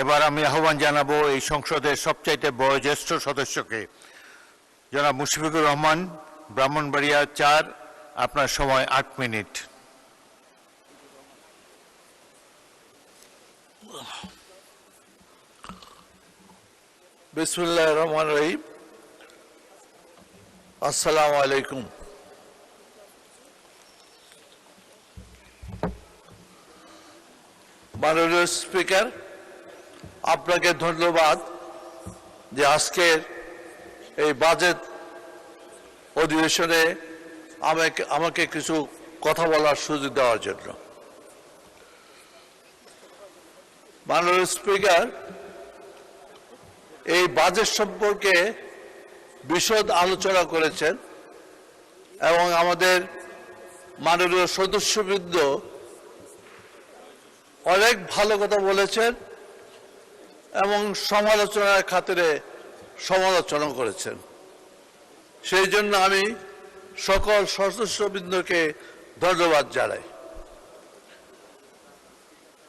এবার আমি আহ্বান জানাবো এই সংসদের সবচাইতে বয়োজ্যেষ্ঠ সদস্যকে, জনাব মুশফিকুর রহমান, ব্রাহ্মণবাড়িয়া ৪। আপনার সময় ৮ মিনিট। বিসমিল্লাহির রহমানির রহিম। আসসালামু আলাইকুম। মাননীয় স্পিকার, আপনাকে ধন্যবাদ যে আজকের এই বাজেট অধিবেশনে আমাকে কিছু কথা বলার সুযোগ দেওয়ার জন্য। মাননীয় স্পিকার, এই বাজেট সম্পর্কে বিশদ আলোচনা করেছেন এবং আমাদের মাননীয় সদস্যবৃন্দ অনেক ভালো কথা বলেছেন এবং সমালোচনার খাতিরে সমালোচনা করেছেন। সেই জন্য আমি সকল সদস্যবৃন্দকে ধন্যবাদ জানাই।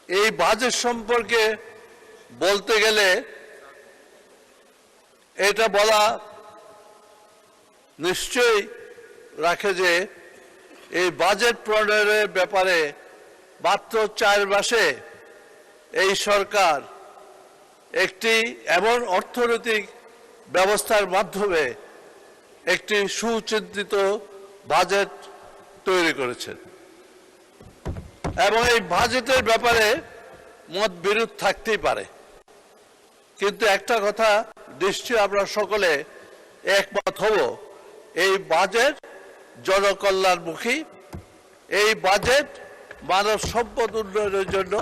এই বাজেট সম্পর্কে বলতে গেলে এটা বলা নিশ্চয়ই রাখে যে এই বাজেট প্রণয়নের ব্যাপারে মাত্র ৪ মাসে এই সরকার একটি এমন অর্থনৈতিক ব্যবস্থার মাধ্যমে একটি সুচিন্তিত বাজেট তৈরি করেছেন এবং এই বাজেটের ব্যাপারে মতবিরোধ থাকতেই পারে, কিন্তু একটা কথা নিশ্চয়ই আমরা সকলে একমত হব, এই বাজেট জনকল্যাণমুখী, এই বাজেট মানব সম্পদ উন্নয়নের জন্য,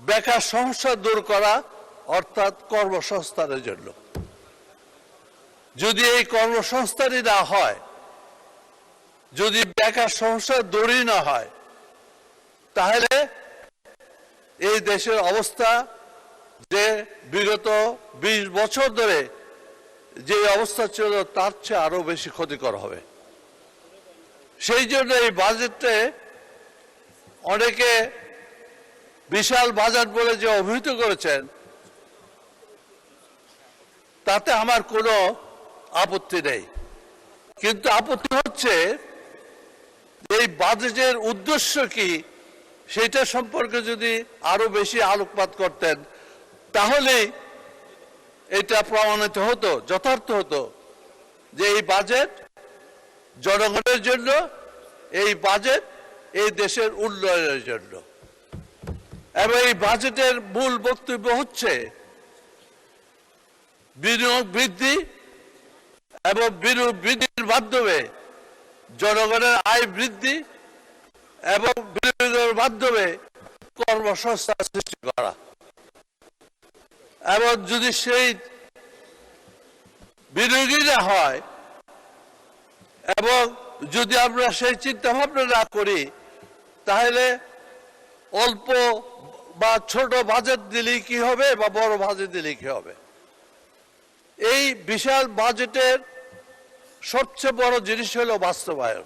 বেকার সমস্যা দূর করা অর্থাৎ কর্মসংস্থানের জন্য। যদি এই কর্মসংস্থানই না হয়, যদি বেকার সমস্যা দূরই না হয়, তাহলে এই দেশের অবস্থা যে বিগত ২০ বছর ধরে যে অবস্থা ছিল তার চেয়ে আরো বেশি ক্ষতিকর হবে। সেই জন্য এই বাজেটে অনেকে বিশাল বাজেট বলে যে অভিহিত করেছেন, তাতে আমার কোনো আপত্তি নেই, কিন্তু আপত্তি হচ্ছে এই বাজেটের উদ্দেশ্য কি সেটা সম্পর্কে যদি আরো বেশি আলোকপাত করতেন তাহলে এটা প্রমাণিত হতো, যথার্থ হতো যে এই বাজেট জনগণের জন্য, এই বাজেট এই দেশের উন্নয়নের জন্য। এবং এই বাজেটের মূল বক্তব্য হচ্ছে বিনিয়োগ বৃদ্ধি এবং বিনিয়োগ বৃদ্ধির মাধ্যমে জনগণের আয় বৃদ্ধি এবং বিনিয়োগের মাধ্যমে কর্মসংস্থান সৃষ্টি করা। এবং যদি সেই বিনিয়োগই না হয় এবং যদি আমরা সেই চিন্তা ভাবনা না করি, তাহলে অল্প বা ছোট বাজেট দিলেই কি হবে বা বড় বাজেট দিলেই কি হবে। এই বিশাল বাজেটের সবচেয়ে বড় জিনিস হলো বাস্তবায়ন,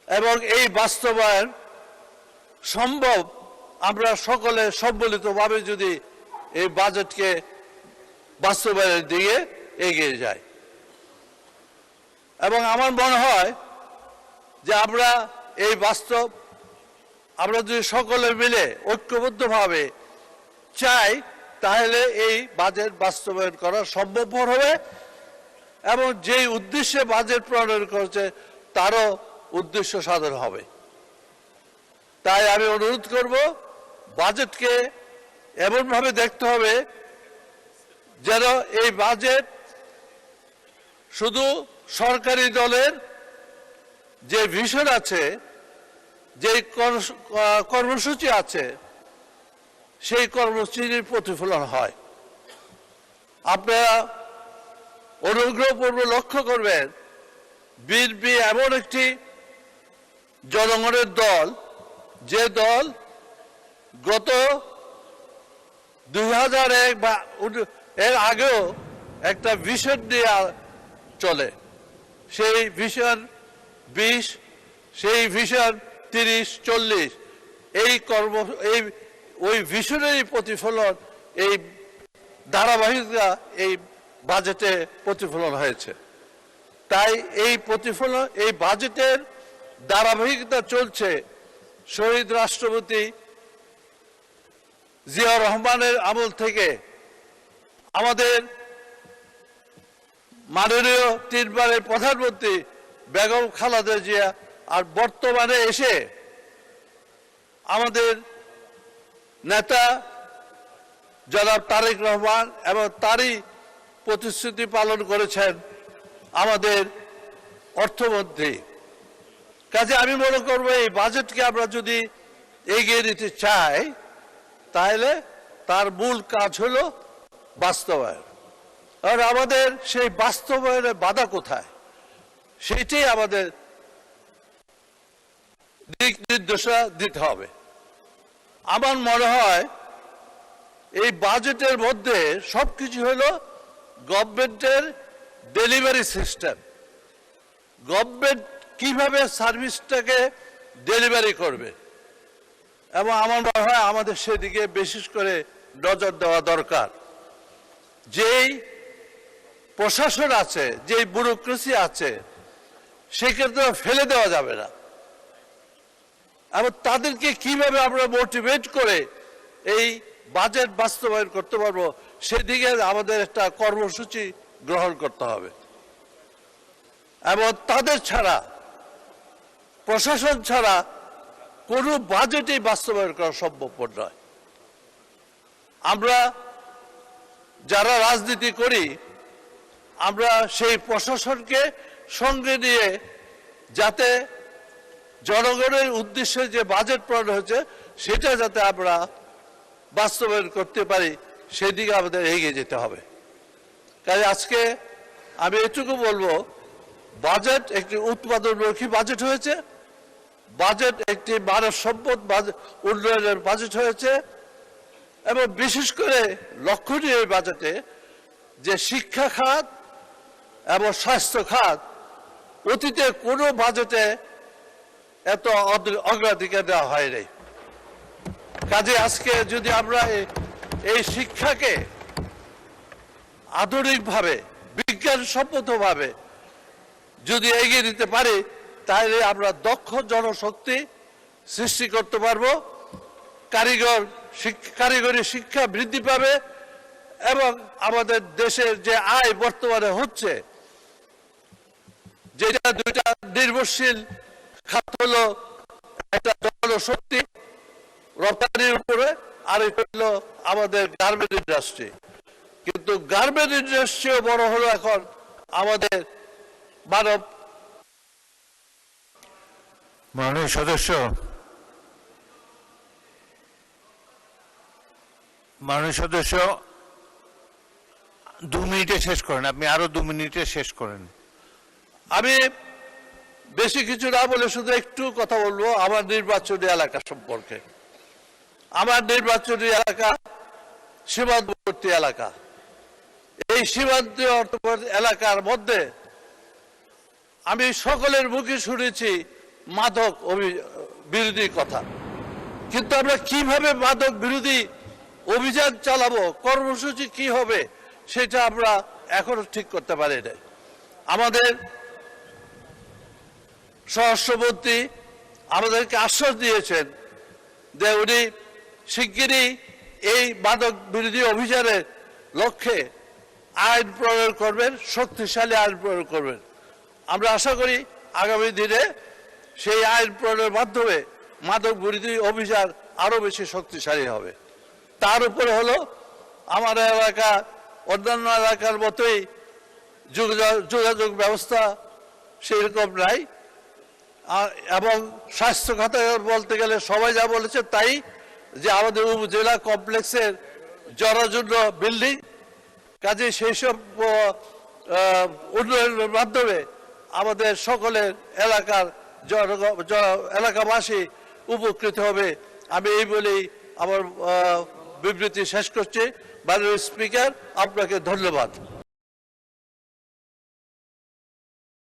এবং এই বাস্তবায়ন সম্ভব আমরা সকলে সম্মিলিতভাবে যদি এই বাজেটকে বাস্তবায়নের দিকে এগিয়ে যাই। এবং আমার মনে হয় যে আমরা এই আমরা যদি সকলে মিলে ঐক্যবদ্ধভাবে চাই, তাহলে এই বাজেট বাস্তবায়ন করা সম্ভবপর হবে এবং যেই উদ্দেশ্যে বাজেট প্রণয়ন করেছে তারও উদ্দেশ্য সাধন হবে। তাই আমি অনুরোধ করব, বাজেটকে এমনভাবে দেখতে হবে যেন এই বাজেট শুধু সরকারি দলের যে ভিশন আছে, যে কর্মসূচি আছে, সেই কর্মসূচির প্রতিফলন হয়। আপনারা অনুগ্রহপূর্বক লক্ষ্য করবেন, বিএনপি এমন একটি জনগণের দল, যে দল গত 2001 বা এর আগেও একটা ভিশন নিয়ে চলে। সেই ভিশন 20 সেই ভিশন 30-40 এই ওই ভিশনেরই প্রতিফলন এই ধারাবাহিকতা এই বাজেটে প্রতিফলন হয়েছে। তাই এই প্রতিফলন এই বাজেটের ধারাবাহিকতা চলছে শহীদ রাষ্ট্রপতি জিয়াউর রহমানের আমল থেকে আমাদের মাননীয় 3 বারের প্রধানমন্ত্রী বেগম খালেদা জিয়া আর বর্তমানে এসে আমাদের নেতা জনাব তারেক রহমান এবং তারই প্রতিশ্রুতি পালন করেছেন আমাদের অর্থমন্ত্রী। কাজে আমি মনে করব এই বাজেটকে আমরা যদি এগিয়ে নিতে চাই তাহলে তার মূল কাজ হলো বাস্তবায়ন। আর আমাদের সেই বাস্তবায়নের বাধা কোথায় সেইটাই আমাদের দিক নির্দেশনা দিতে হবে। আমার মনে হয় এই বাজেটের মধ্যে সবকিছু হলো গভর্নমেন্টের ডেলিভারি সিস্টেম, গভর্নমেন্ট কিভাবে সার্ভিসটাকে ডেলিভারি করবে, এবং আমার মনে হয় আমাদের সেদিকে বিশেষ করে নজর দেওয়া দরকার। যেই প্রশাসন আছে, যেই ব্যুরোক্রেসি আছে, সেক্ষেত্রে ফেলে দেওয়া যাবে না, এবং তাদেরকে কিভাবে আমরা মোটিভেট করে এই বাজেট বাস্তবায়ন করতে পারবো সেদিকে আমাদের একটা কর্মসূচি গ্রহণ করতে হবে। এবং তাদের ছাড়া, প্রশাসন ছাড়া কোনো বাজেটই বাস্তবায়ন করা সম্ভবপর নয়। আমরা যারা রাজনীতি করি আমরা সেই প্রশাসনকে সঙ্গে নিয়ে যাতে জনগণের উদ্দেশ্যে যে বাজেট প্রণয়ন হয়েছে সেটা যাতে আমরা বাস্তবায়ন করতে পারি সেদিকে আমাদের এগিয়ে যেতে হবে। কাজে আজকে আমি এটুকু বলবো, বাজেট একটি উৎপাদনমুখী বাজেট হয়েছে, বাজেট একটি মানব সম্পদ উন্নয়নের বাজেট হয়েছে, এবং বিশেষ করে লক্ষণীয় এই বাজেটে যে শিক্ষা খাত এবং স্বাস্থ্য খাত অতীতে কোনো বাজেটে এত অগ্রাধিকার দেওয়া হয়নি। কাজে আজকে যদি আমরা এই শিক্ষাকে আধুনিকভাবে বিজ্ঞানসম্মতভাবে যদি এগিয়ে দিতে পারি তাহলে আমরা দক্ষ জনশক্তি সৃষ্টি করতে পারবো, কারিগরি শিক্ষা বৃদ্ধি পাবে, এবং আমাদের দেশের যে আয় বর্তমানে হচ্ছে, যেটা দুইটা নির্ভরশীল খাত হলো, একটা জনশক্তি রপ্তানির উপরে, আর এটা হলো আমাদের গার্মেন্ট ইন্ডাস্ট্রি। কিন্তু গার্মেন্ট ইন্ডাস্ট্রিও বড় হলো এখন আমাদের মাননীয় সদস্য, মাননীয় 2 মিনিটে শেষ করেন, আপনি আরো 2 মিনিটে শেষ করেন। আমি বেশি কিছু না বলে শুধু একটু কথা বলবো আমার নির্বাচনী এলাকা সম্পর্কে। আমার নির্বাচনী এলাকা সীমান্তবর্তী এলাকা। এই সীমান্তবর্তী এলাকার মধ্যে আমি সকলের মুখে শুনেছি মাদক বিরোধী কথা, কিন্তু আমরা কিভাবে মাদক বিরোধী অভিযান চালাবো, কর্মসূচি কি হবে সেটা আমরা এখনো ঠিক করতে পারি নাই। আমাদের স্বরাষ্ট্রমন্ত্রী আমাদেরকে আশ্বাস দিয়েছেন যে উনি শিগগিরই এই মাদক বিরোধী অভিযানের লক্ষ্যে আইন প্রয়োগ করবেন, শক্তিশালী আইন প্রয়োগ করবেন। আমরা আশা করি আগামী দিনে সেই আইন প্রয়োগের মাধ্যমে মাদক বিরোধী অভিযান আরো বেশি শক্তিশালী হবে। তার উপরে হলো আমার এলাকা অন্যান্য এলাকার মতোই যোগাযোগ ব্যবস্থা সেরকম নাই, এবং স্বাস্থ্য খাতে বলতে গেলে সবাই যা বলেছে তাই, যে আমাদের উপজেলা কমপ্লেক্সের জরাজীর্ণ বিল্ডিং, কাজে সেই সব উন্নয়নের মাধ্যমে আমাদের সকলের এলাকাবাসী উপকৃত হবে। আমি এই বলেই আমার বিবৃতি শেষ করছি। মাননীয় স্পিকার, আপনাকে ধন্যবাদ।